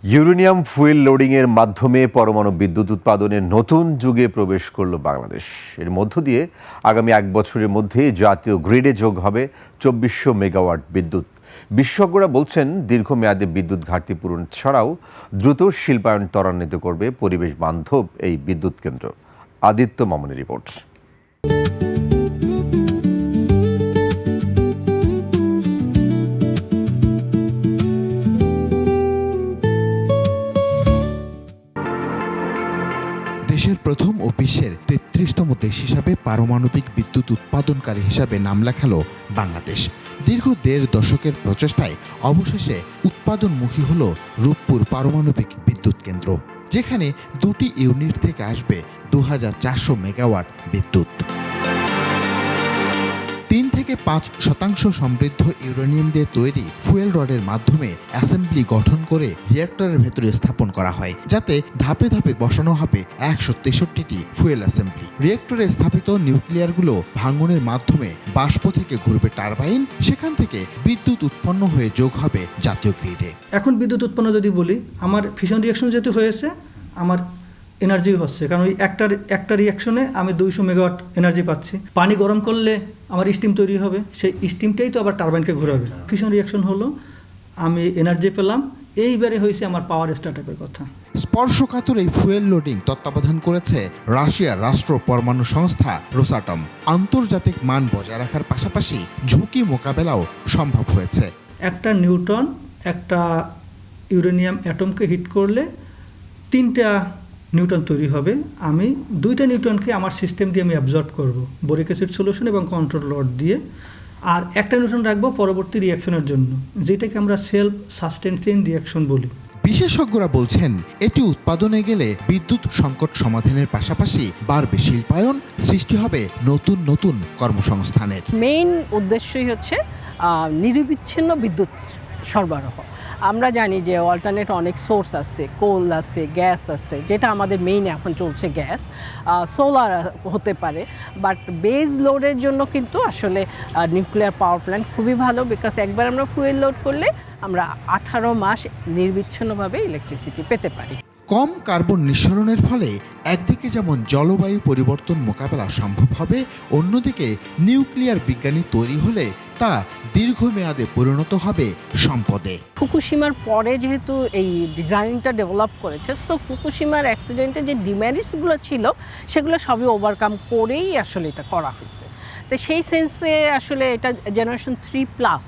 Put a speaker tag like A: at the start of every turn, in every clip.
A: Uranium fuel লোডিংয়ের মাধ্যমে পরমাণু বিদ্যুৎ উৎপাদনের নতুন যুগে প্রবেশ করল বাংলাদেশ। এর মধ্য দিয়ে আগামী 1 বছরের মধ্যে জাতীয় গ্রিডে যোগ হবে 2400 মেগাওয়াট বিদ্যুৎ। বিশেষজ্ঞরা বলছেন, দীর্ঘমেয়াদে বিদ্যুৎ ঘাটতি পূরণ ছাড়াও দ্রুত শিল্পায়ন ত্বরান্বিত করবে পরিবেশ বান্ধব এই বিদ্যুৎ কেন্দ্র। আদিত্য মামুনের রিপোর্ট।
B: দেশের প্রথম ও বিশ্বের ৩৩তম দেশ হিসাবে পারমাণবিক বিদ্যুৎ উৎপাদনকারী হিসাবে নাম লেখালো বাংলাদেশ। দীর্ঘ ১.৫ দশকের প্রচেষ্টায় অবশেষে উৎপাদনমুখী হল রূপপুর পারমাণবিক বিদ্যুৎ কেন্দ্র, যেখানে 2টি ইউনিট থেকে আসবে 2400 মেগাওয়াট বিদ্যুৎ। ৩ থেকে ৫% সমৃদ্ধ ইউরেনিয়াম দিয়ে তৈরি ফুয়েল রডের মাধ্যমে অ্যাসেম্বলি গঠন করে রিঅ্যাক্টরের ভেতরে স্থাপন করা হয়, যাতে ধাপে ধাপে বসানো হবে ১৬৩টি ফুয়েল অ্যাসেম্বলি। রিঅ্যাক্টরে স্থাপিত নিউক্লিয়ারগুলো ভাঙনের মাধ্যমে বাষ্প থেকে ঘুরবে টারবাইন, সেখান থেকে বিদ্যুৎ উৎপন্ন হয়ে যোগ হবে জাতীয় গ্রিডে।
C: এখন বিদ্যুৎ উৎপন্ন যদি বলি, আমার ফিশন রিঅ্যাকশন যেহেতু হয়েছে, আমার এনার্জি হচ্ছে, কারণ ওই একটা রিঅ্যাকশনে আমি 200 মেগাওয়াট এনার্জি পাচ্ছি। পানি গরম করলে আমার স্টিম তৈরি হবে, সেই স্টিমটাই তো আবার টারবাইনকে ঘোরাবে। ফিশন রিঅ্যাকশন হলো, আমি এনার্জি পেলাম, এইবারে হয়েছে আমার পাওয়ার স্টার্টআপের কথা।
B: স্পর্শকাতর এই ফুয়েল লোডিং তত্ত্বাবধান করেছে রাশিয়ার রাষ্ট্র পরমাণু সংস্থা রোসাটম। আন্তর্জাতিক মান বজায় রাখার পাশাপাশি ঝুঁকি মোকাবেলাও সম্ভব হয়েছে।
C: একটা নিউট্রন একটা ইউরেনিয়াম অ্যাটমকে হিট করলে 3টা নিউটন তৈরি হবে। আমি 2টা নিউটনকে আমার সিস্টেম দিয়ে আমি অ্যাবজর্ব করব বোরিক অ্যাসিড সলিউশন এবং কন্ট্রোল রড দিয়ে, আর একটা নিউটন রাখবো পরবর্তী রিঅ্যাকশনের জন্য, যেটাকে আমরা সেলফ সাস্টেন চেইন রিঅ্যাকশন বলি।
B: বিশেষজ্ঞরা বলছেন, এটি উৎপাদনে গেলে বিদ্যুৎ সংকট সমাধানের পাশাপাশি বাড়বে শিল্পায়ন, সৃষ্টি হবে নতুন নতুন কর্মসংস্থানের।
D: মেইন উদ্দেশ্যই হচ্ছে নিরবিচ্ছিন্ন বিদ্যুৎ সরবরাহ। আমরা জানি যে অল্টারনেট অনেক সোর্স আছে, কোল আছে, গ্যাস আছে, যেটা আমাদের মেইন এখন চলছে গ্যাস, সোলার হতে পারে, বাট বেজ লোডের জন্য কিন্তু আসলে নিউক্লিয়ার পাওয়ার প্ল্যান্ট খুবই ভালো, বিকজ একবার আমরা ফুয়েল লোড করলে আমরা 18 মাস নির্বিচ্ছিন্নভাবে ইলেকট্রিসিটি পেতে পারি।
B: কম কার্বন নিঃসরণের ফলে একদিকে যেমন জলবায়ু পরিবর্তন মোকাবেলা সম্ভব হবে, অন্যদিকে নিউক্লিয়ার বিজ্ঞানী তৈরি হলে তা দীর্ঘমেয়াদে পরিণত হবে সম্পদে।
D: ফুকুশিমার পরে যেহেতু এই ডিজাইনটা ডেভেলপ করেছে, সো ফুকুশিমার অ্যাক্সিডেন্টে যে ডিমেরিটসগুলো ছিল সেগুলো সবই ওভারকাম করেই আসলে এটা করা হয়েছে। তো সেই সেন্সে আসলে এটা জেনারেশন 3+,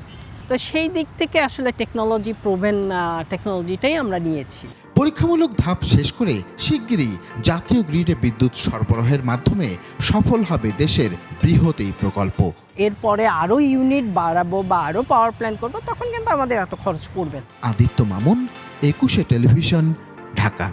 D: তো সেই দিক থেকে আসলে টেকনোলজি প্রুভেন টেকনোলজিটাই আমরা নিয়েছি।
B: পরীক্ষামূলক ধাপ শেষ করে শিগগিরই জাতীয় গ্রিডে বিদ্যুৎ সরবরাহের মাধ্যমে সফল হবে দেশের বৃহৎ এই প্রকল্প।
D: এরপরে আরও ইউনিট বাড়াবো বা আরও পাওয়ার প্ল্যান্ট করবো, তখন কিন্তু আমাদের এত খরচ পড়বে।
B: আদিত্য মামুন, 21 টেলিভিশন, ঢাকা।